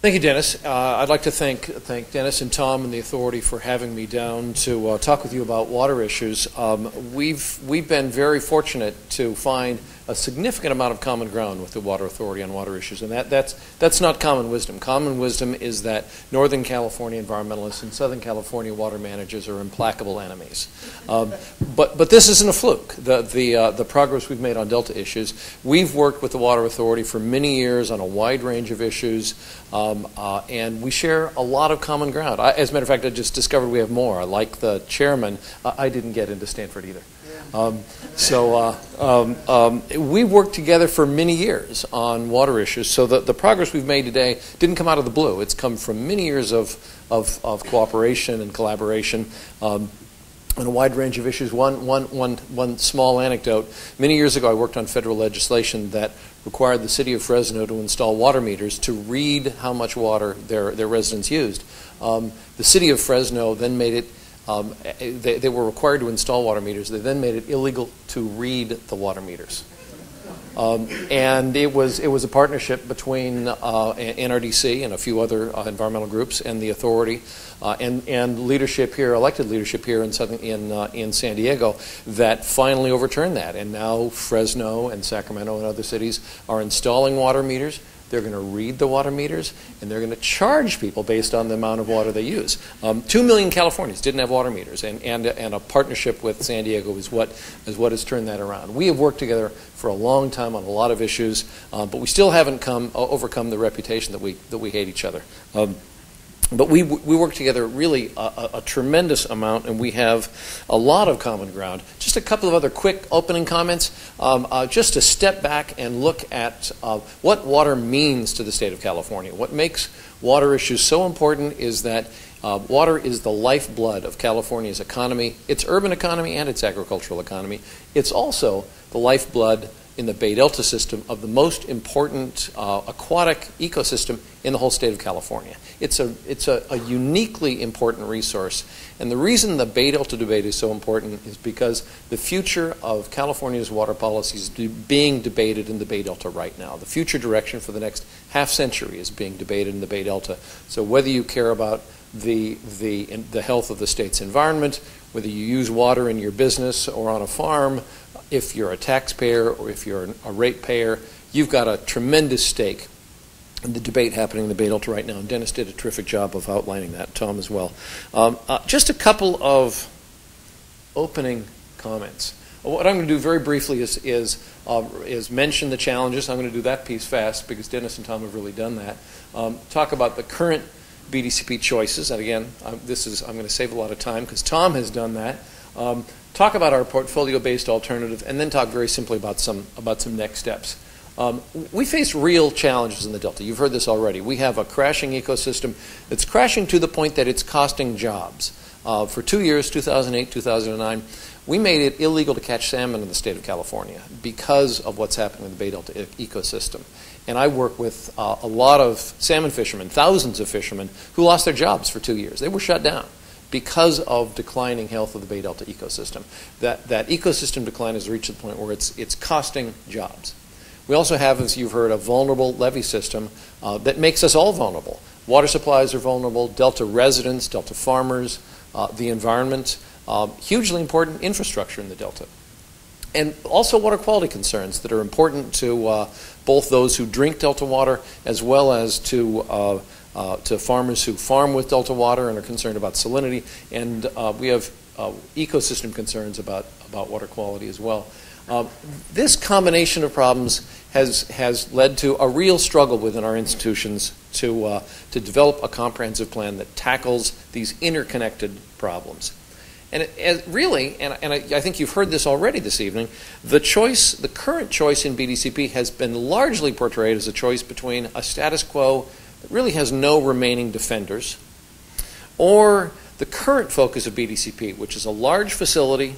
Thank you, Dennis. I'd like to thank Dennis and Tom and the authority for having me down to talk with you about water issues. We've been very fortunate to find a significant amount of common ground with the Water Authority on water issues, and that's not common wisdom. Common wisdom is that Northern California environmentalists and Southern California water managers are implacable enemies. But this isn't a fluke. The progress we've made on Delta issues, we've worked with the Water Authority for many years on a wide range of issues. And we share a lot of common ground. As a matter of fact, I just discovered we have more. Like the chairman, I didn't get into Stanford either. We worked together for many years on water issues. So the progress we've made today didn't come out of the blue. It's come from many years of cooperation and collaboration. On a wide range of issues. One small anecdote. Many years ago, I worked on federal legislation that required the city of Fresno to install water meters to read how much water their residents used. The city of Fresno then made it, they were required to install water meters. They then made it illegal to read the water meters. And it was a partnership between NRDC and a few other environmental groups and the authority and leadership here, elected leadership here in San Diego, that finally overturned that. And now Fresno and Sacramento and other cities are installing water meters. They're going to read the water meters, and they're going to charge people based on the amount of water they use. 2 million Californians didn't have water meters, and a partnership with San Diego is what has turned that around. We have worked together for a long time on a lot of issues, but we still haven't overcome the reputation that we hate each other. But we work together really a tremendous amount, and we have a lot of common ground. Just a couple of other quick opening comments. Just to step back and look at what water means to the state of California. What makes water issues so important is that water is the lifeblood of California's economy, its urban economy and its agricultural economy. It's also the lifeblood in the Bay Delta system of the most important aquatic ecosystem in the whole state of California. It's a uniquely important resource, and the reason the Bay Delta debate is so important is because the future of California's water policy is being debated in the Bay Delta right now. The future direction for the next half century is being debated in the Bay Delta. So whether you care about the health of the state's environment, whether you use water in your business or on a farm, if you're a taxpayer or if you're a ratepayer, you've got a tremendous stake in the debate happening in the Bay Delta right now. And Dennis did a terrific job of outlining that, Tom as well. Just a couple of opening comments. What I'm going to do very briefly is mention the challenges. I'm going to do that piece fast because Dennis and Tom have really done that. Talk about the current BDCP choices, and again, I'm going to save a lot of time because Tom has done that. Talk about our portfolio-based alternative, and then talk very simply about some next steps. We face real challenges in the Delta. You've heard this already. We have a crashing ecosystem that's crashing to the point that it's costing jobs. For 2 years, 2008, 2009, we made it illegal to catch salmon in the state of California because of what's happening in the Bay Delta ecosystem. And I work with a lot of salmon fishermen, thousands of fishermen, who lost their jobs for 2 years. They were shut down because of declining health of the Bay Delta ecosystem. That ecosystem decline has reached the point where it's costing jobs. We also have, as you've heard, a vulnerable levee system that makes us all vulnerable. Water supplies are vulnerable, Delta residents, Delta farmers, the environment, hugely important infrastructure in the Delta. And also water quality concerns that are important to both those who drink Delta water as well as to farmers who farm with Delta water and are concerned about salinity. And we have ecosystem concerns about water quality as well. This combination of problems has led to a real struggle within our institutions to develop a comprehensive plan that tackles these interconnected problems. And I think you've heard this already this evening, the current choice in BDCP has been largely portrayed as a choice between a status quo that really has no remaining defenders, or the current focus of BDCP, which is a large facility,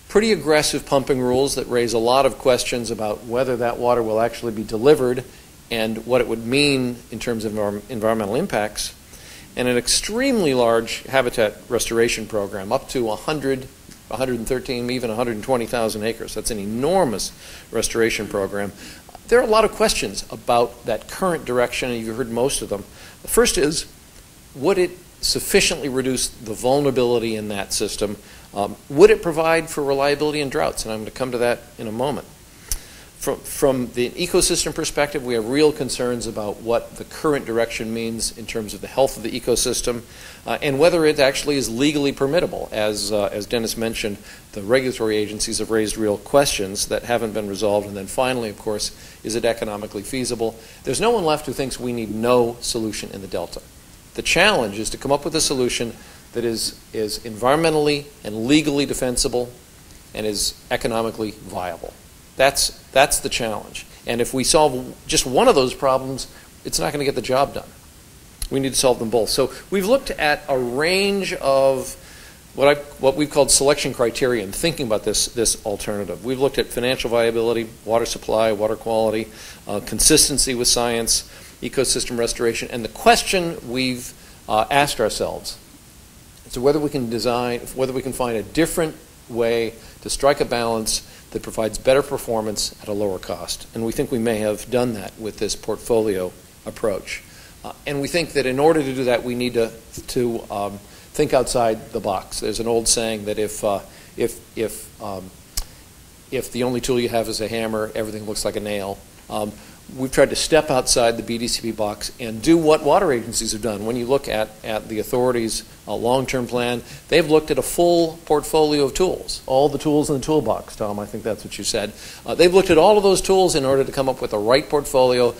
pretty aggressive pumping rules that raise a lot of questions about whether that water will actually be delivered and what it would mean in terms of environmental impacts, and an extremely large habitat restoration program, up to 100, 113, even 120,000 acres. That's an enormous restoration program. there are a lot of questions about that current direction, and you've heard most of them. The first is, would it sufficiently reduce the vulnerability in that system? Would it provide for reliability in droughts? And I'm going to come to that in a moment. From the ecosystem perspective, we have real concerns about what the current direction means in terms of the health of the ecosystem and whether it actually is legally permittable. As Dennis mentioned, the regulatory agencies have raised real questions that haven't been resolved. And then finally, of course, is it economically feasible? There's no one left who thinks we need no solution in the Delta. The challenge is to come up with a solution that is environmentally and legally defensible and is economically viable. That's the challenge. And if we solve just one of those problems, it's not going to get the job done. We need to solve them both. So we've looked at a range of what we've called selection criteria in thinking about this alternative. We've looked at financial viability, water supply, water quality, consistency with science, ecosystem restoration, and the question we've asked ourselves is whether we can find a different way to strike a balance that provides better performance at a lower cost. And we think we may have done that with this portfolio approach. And we think that in order to do that, we need to think outside the box. There's an old saying that if the only tool you have is a hammer, everything looks like a nail. We've tried to step outside the BDCP box and do what water agencies have done. When you look at the authority's long-term plan, they've looked at a full portfolio of tools, all the tools in the toolbox, Tom, I think that's what you said. They've looked at all of those tools in order to come up with the right portfolio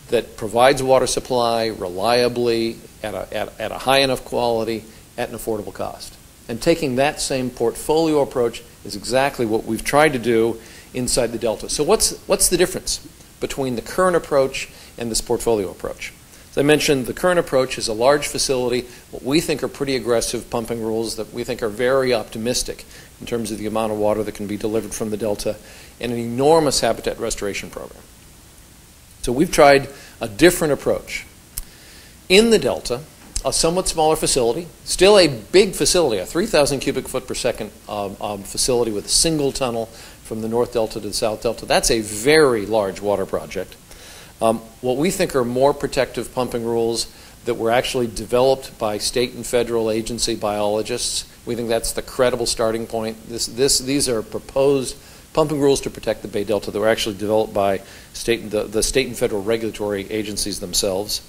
that provides water supply reliably at a high enough quality at an affordable cost. And taking that same portfolio approach is exactly what we've tried to do inside the Delta. So what's the difference between the current approach and this portfolio approach? As I mentioned, the current approach is a large facility, what we think are pretty aggressive pumping rules that we think are very optimistic in terms of the amount of water that can be delivered from the Delta, and an enormous habitat restoration program. So we've tried a different approach. In the Delta, a somewhat smaller facility, still a big facility, a 3,000 cubic foot per second facility with a single tunnel from the North Delta to the South Delta. That's a very large water project. What we think are more protective pumping rules that were actually developed by state and federal agency biologists. We think that's the credible starting point. These are proposed pumping rules to protect the Bay Delta that were actually developed by the state and federal regulatory agencies themselves.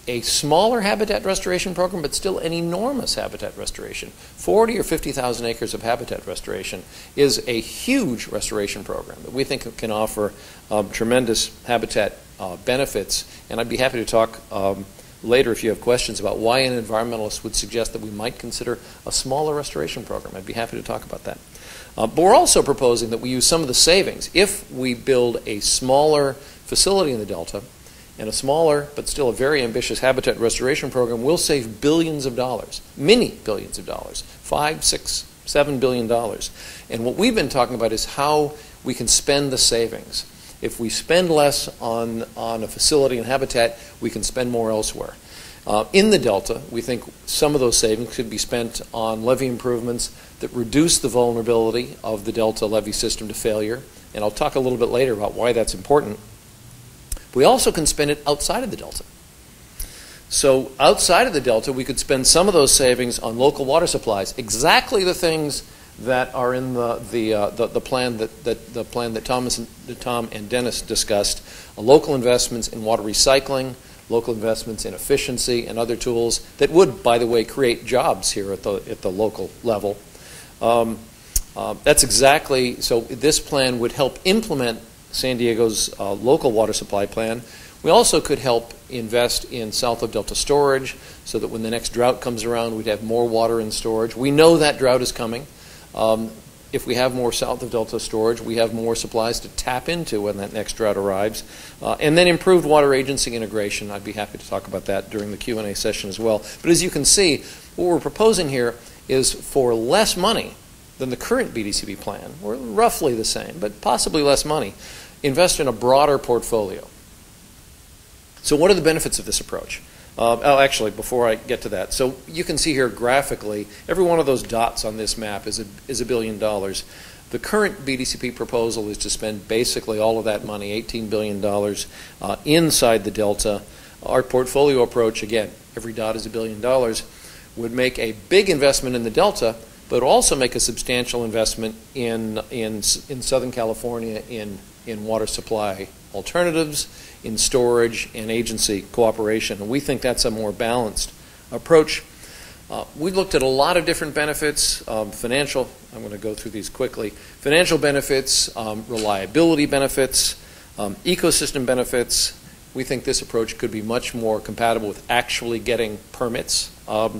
A smaller habitat restoration program, but still an enormous habitat restoration. 40 or 50,000 acres of habitat restoration is a huge restoration program that we think can offer tremendous habitat benefits. And I'd be happy to talk later if you have questions about why an environmentalist would suggest that we might consider a smaller restoration program. I'd be happy to talk about that. But we're also proposing that we use some of the savings. If we build a smaller facility in the Delta, and a smaller but still a very ambitious habitat restoration program, will save billions of dollars, many billions of dollars, $5, $6, $7 billion. And what we've been talking about is how we can spend the savings. If we spend less on a facility and habitat, we can spend more elsewhere. In the Delta, we think some of those savings could be spent on levee improvements that reduce the vulnerability of the Delta levee system to failure. And I'll talk a little bit later about why that's important. We also can spend it outside of the Delta. So outside of the Delta, we could spend some of those savings on local water supplies, exactly the things that are in the plan that Tom and Dennis discussed. Local investments in water recycling, local investments in efficiency, and other tools that would, by the way, create jobs here at the local level. That's exactly, so this plan would help implement San Diego's local water supply plan. We also could help invest in south of Delta storage so that when the next drought comes around, we'd have more water in storage. We know that drought is coming. If we have more south of Delta storage, we have more supplies to tap into when that next drought arrives. And then improved water agency integration. I'd be happy to talk about that during the Q&A session as well. But as you can see, what we're proposing here is for less money than the current BDCP plan. We're roughly the same, but possibly less money. Invest in a broader portfolio. So what are the benefits of this approach? Actually, before I get to that, so you can see here graphically, every one of those dots on this map is $1 billion. The current BDCP proposal is to spend basically all of that money, $18 billion, inside the Delta. Our portfolio approach, again, every dot is $1 billion, would make a big investment in the Delta, but also make a substantial investment in Southern California in water supply alternatives, in storage, and agency cooperation. And we think that's a more balanced approach. We looked at a lot of different benefits, financial, I'm going to go through these quickly, financial benefits, reliability benefits, ecosystem benefits. We think this approach could be much more compatible with actually getting permits,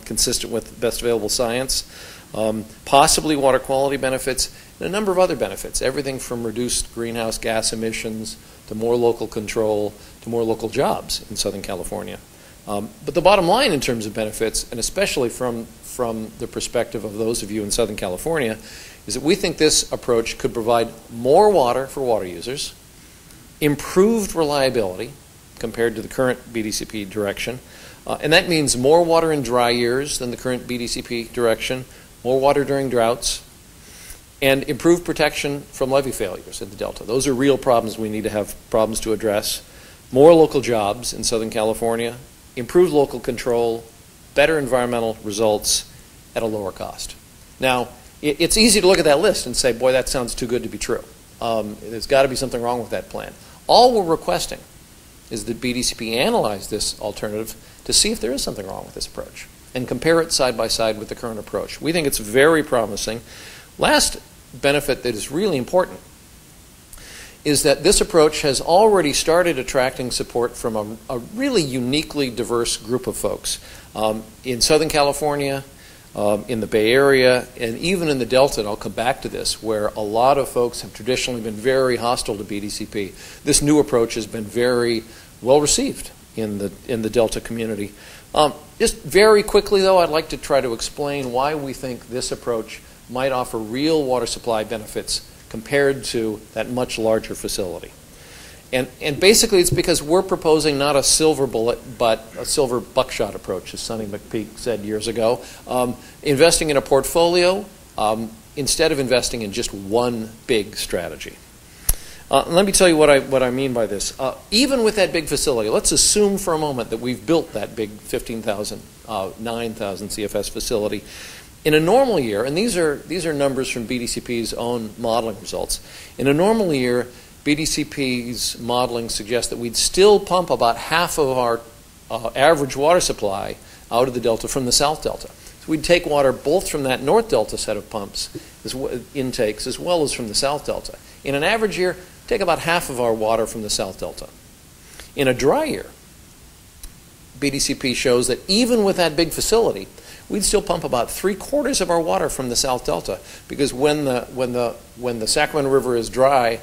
consistent with best available science, possibly water quality benefits, and a number of other benefits, everything from reduced greenhouse gas emissions to more local control to more local jobs in Southern California. But the bottom line in terms of benefits, and especially from the perspective of those of you in Southern California, is that we think this approach could provide more water for water users, improved reliability compared to the current BDCP direction, and that means more water in dry years than the current BDCP direction, more water during droughts, and improved protection from levee failures in the Delta. Those are real problems we need to have problems to address. More local jobs in Southern California, improved local control, better environmental results at a lower cost. Now, it's easy to look at that list and say, boy, that sounds too good to be true. There's got to be something wrong with that plan. All we're requesting is that BDCP analyze this alternative to see if there is something wrong with this approach and compare it side by side with the current approach. We think it's very promising. Last benefit that is really important is that this approach has already started attracting support from a really uniquely diverse group of folks. In Southern California, in the Bay Area, and even in the Delta, and I'll come back to this, where a lot of folks have traditionally been very hostile to BDCP. This new approach has been very well received in the Delta community. Just very quickly, though, I'd like to try to explain why we think this approach might offer real water supply benefits compared to that much larger facility. And basically it's because we're proposing not a silver bullet, but a silver buckshot approach, as Sonny McPeak said years ago. Investing in a portfolio instead of investing in just one big strategy. Let me tell you what I mean by this. Even with that big facility, let's assume for a moment that we've built that big 15,000, 9,000 CFS facility. In a normal year, and these are numbers from BDCP's own modeling results, in a normal year, BDCP's modeling suggests that we'd still pump about half of our average water supply out of the Delta from the South Delta. So we'd take water both from that North Delta set of pumps, intakes, as well as from the South Delta. In an average year, take about half of our water from the South Delta. In a dry year, BDCP shows that even with that big facility, we'd still pump about 3/4 of our water from the South Delta, because when the Sacramento River is dry,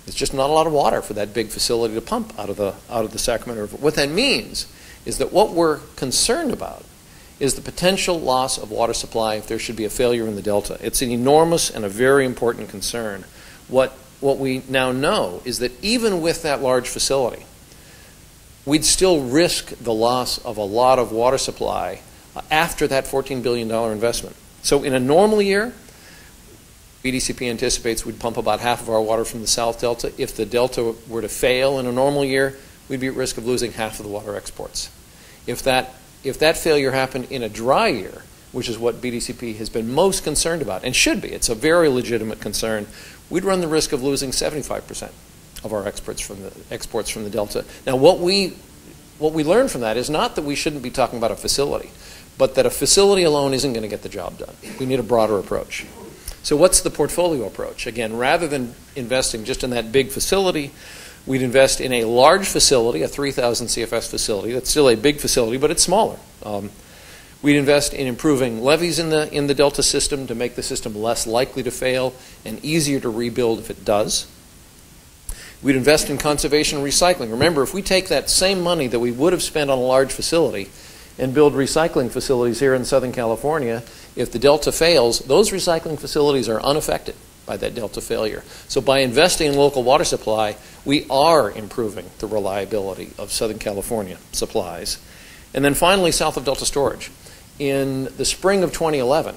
there's just not a lot of water for that big facility to pump out of the Sacramento River. What that means is that what we're concerned about is the potential loss of water supply if there should be a failure in the Delta. It's an enormous and a very important concern. What we now know is that even with that large facility, we'd still risk the loss of a lot of water supply after that $14 billion investment. So in a normal year, BDCP anticipates we'd pump about half of our water from the South Delta. If the Delta were to fail in a normal year, we'd be at risk of losing half of the water exports. If that failure happened in a dry year, which is what BDCP has been most concerned about, and should be, it's a very legitimate concern, we'd run the risk of losing 75% of our exports from the Delta. Now, what we learned from that is not that we shouldn't be talking about a facility, but that a facility alone isn't going to get the job done. We need a broader approach. So what's the portfolio approach? Again, rather than investing just in that big facility, we'd invest in a large facility, a 3,000 CFS facility. That's still a big facility, but it's smaller. We'd invest in improving levees in the Delta system to make the system less likely to fail and easier to rebuild if it does. We'd invest in conservation and recycling. Remember, if we take that same money that we would have spent on a large facility and build recycling facilities here in Southern California, if the Delta fails, those recycling facilities are unaffected by that Delta failure. So by investing in local water supply, we are improving the reliability of Southern California supplies. And then finally, south of Delta storage. In the spring of 2011,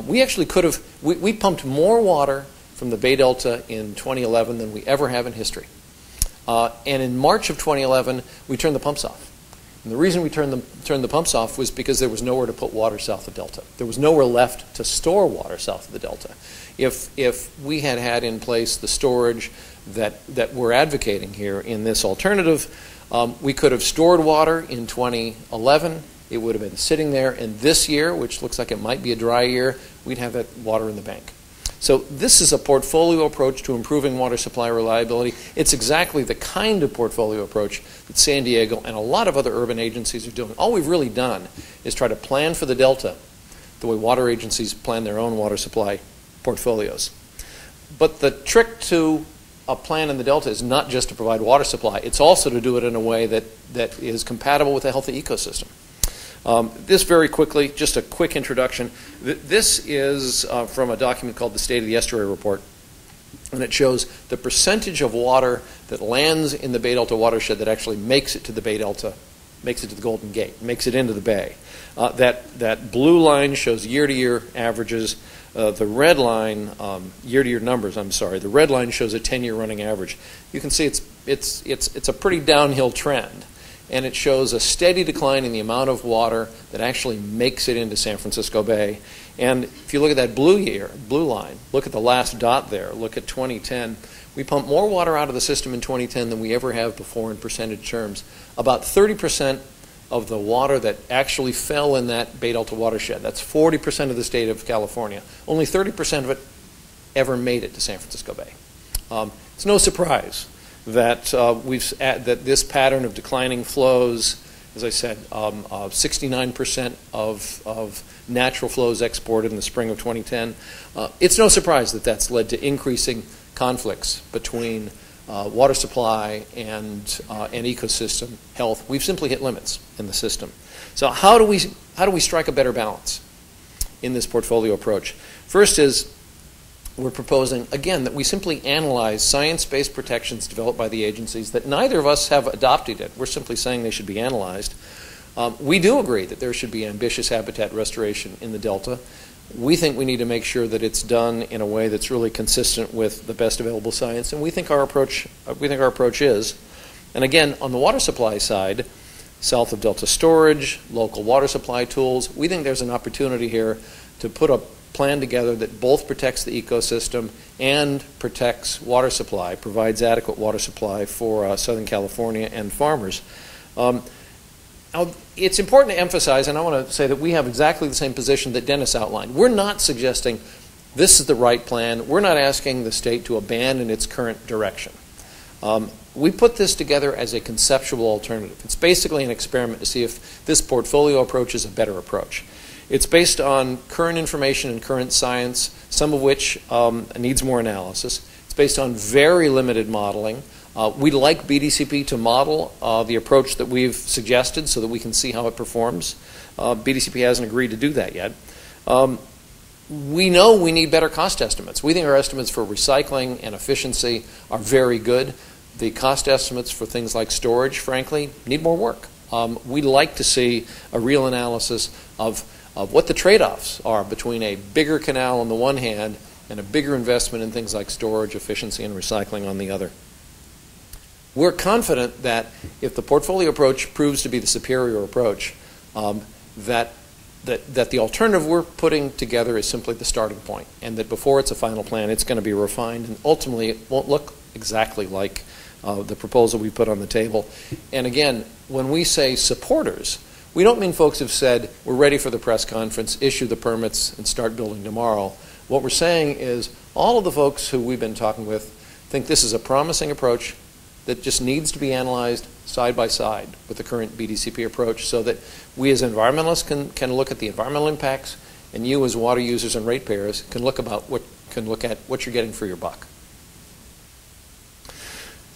we actually could have, we pumped more water from the Bay Delta in 2011 than we ever have in history. And in March of 2011, we turned the pumps off. And the reason we turned the pumps off was because there was nowhere to put water south of Delta. There was nowhere left to store water south of the Delta. If we had had in place the storage that we're advocating here in this alternative, we could have stored water in 2011. It would have been sitting there, and this year, which looks like it might be a dry year, we'd have that water in the bank. So this is a portfolio approach to improving water supply reliability. It's exactly the kind of portfolio approach that San Diego and a lot of other urban agencies are doing. All we've really done is try to plan for the Delta the way water agencies plan their own water supply portfolios. But the trick to a plan in the Delta is not just to provide water supply. It's also to do it in a way that is compatible with a healthy ecosystem. This very quickly, just a quick introduction. This is from a document called the State of the Estuary Report, and it shows the percentage of water that lands in the Bay Delta watershed that actually makes it to the Bay Delta, makes it to the Golden Gate, makes it into the Bay. That blue line shows year-to-year averages. The red line, year-to-year numbers, I'm sorry, the red line shows a 10-year running average. You can see it's a pretty downhill trend. And it shows a steady decline in the amount of water that actually makes it into San Francisco Bay. And if you look at that blue line, look at the last dot there, look at 2010. We pumped more water out of the system in 2010 than we ever have before in percentage terms. About 30% of the water that actually fell in that Bay Delta watershed, that's 40% of the state of California, only 30% of it ever made it to San Francisco Bay. It's no surprise that that this pattern of declining flows, as I said, 69% of natural flows exported in the spring of 2010. It's no surprise that that's led to increasing conflicts between water supply and ecosystem health. We've simply hit limits in the system. So how do we strike a better balance in this portfolio approach? First is, we're proposing, again, that we simply analyze science-based protections developed by the agencies that neither of us have adopted yet. We're simply saying they should be analyzed. We do agree that there should be ambitious habitat restoration in the Delta. We think we need to make sure that it's done in a way that's really consistent with the best available science, and we think our approach is. And again, on the water supply side, south of Delta storage, local water supply tools, we think there's an opportunity here to put a plan together that both protects the ecosystem and protects water supply, provides adequate water supply for Southern California and farmers. Now, it's important to emphasize, and I want to say that we have exactly the same position that Dennis outlined. We're not suggesting this is the right plan. We're not asking the state to abandon its current direction. We put this together as a conceptual alternative. It's basically an experiment to see if this portfolio approach is a better approach. It's based on current information and current science, some of which needs more analysis. It's based on very limited modeling. We'd like BDCP to model the approach that we've suggested so that we can see how it performs. BDCP hasn't agreed to do that yet. We know we need better cost estimates. We think our estimates for recycling and efficiency are very good. The cost estimates for things like storage, frankly, need more work. We'd like to see a real analysis of what the trade-offs are between a bigger canal on the one hand and a bigger investment in things like storage, efficiency, and recycling on the other. We're confident that if the portfolio approach proves to be the superior approach, that the alternative we're putting together is simply the starting point, and that before it's a final plan, it's going to be refined, and ultimately it won't look exactly like the proposal we put on the table. And again, when we say supporters, we don't mean folks who've said, we're ready for the press conference, issue the permits, and start building tomorrow. What we're saying is all of the folks who we've been talking with think this is a promising approach that just needs to be analyzed side by side with the current BDCP approach so that we as environmentalists can look at the environmental impacts, and you as water users and ratepayers can look at what you're getting for your buck.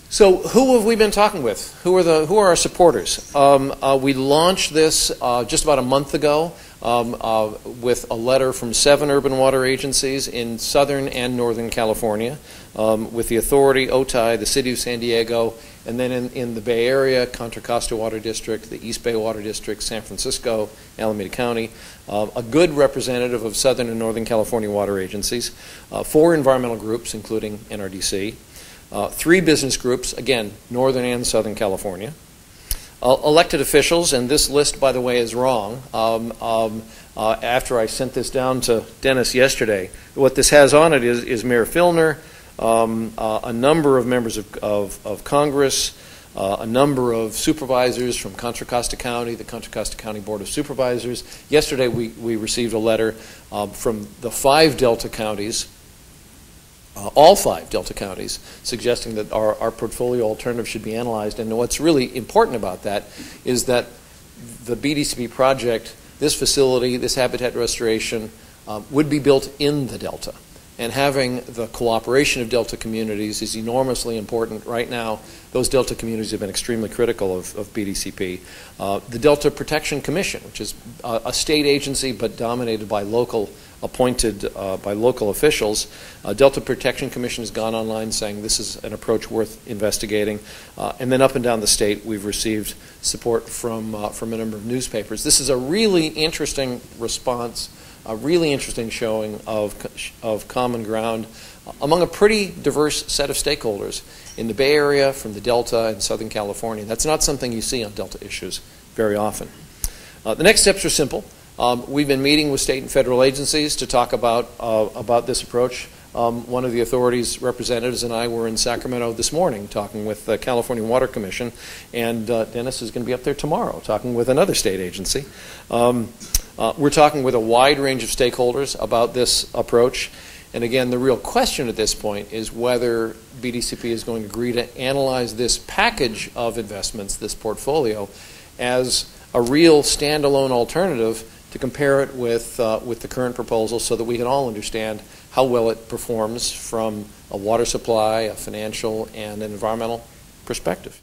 So who have we been talking with? Who are our supporters? We launched this just about a month ago. with a letter from 7 urban water agencies in Southern and Northern California, with the authority, OTI, the City of San Diego, and then in the Bay Area, Contra Costa Water District, the East Bay Water District, San Francisco, Alameda County, a good representative of Southern and Northern California water agencies, 4 environmental groups, including NRDC, 3 business groups, again, Northern and Southern California, elected officials, and this list, by the way, is wrong. After I sent this down to Dennis yesterday, what this has on it is Mayor Filner, a number of members of Congress, a number of supervisors from Contra Costa County, the Contra Costa County Board of Supervisors. Yesterday we received a letter from the 5 Delta counties, all 5 Delta counties, suggesting that our portfolio alternative should be analyzed. And what's really important about that is that the BDCP project, this facility, this habitat restoration, would be built in the Delta. And having the cooperation of Delta communities is enormously important. Right now, those Delta communities have been extremely critical of BDCP. The Delta Protection Commission, which is a state agency but dominated by local, appointed by local officials. Delta Protection Commission has gone online saying this is an approach worth investigating. And then up and down the state, we've received support from a number of newspapers. This is a really interesting response, a really interesting showing of common ground among a pretty diverse set of stakeholders in the Bay Area, from the Delta and Southern California. That's not something you see on Delta issues very often. The next steps are simple. We've been meeting with state and federal agencies to talk about this approach. One of the authorities' representatives and I were in Sacramento this morning talking with the California Water Commission, and Dennis is going to be up there tomorrow talking with another state agency. We're talking with a wide range of stakeholders about this approach. And again, the real question at this point is whether BDCP is going to agree to analyze this package of investments, this portfolio, as a real standalone alternative to compare it with the current proposal, so that we can all understand how well it performs from a water supply, a financial, and an environmental perspective.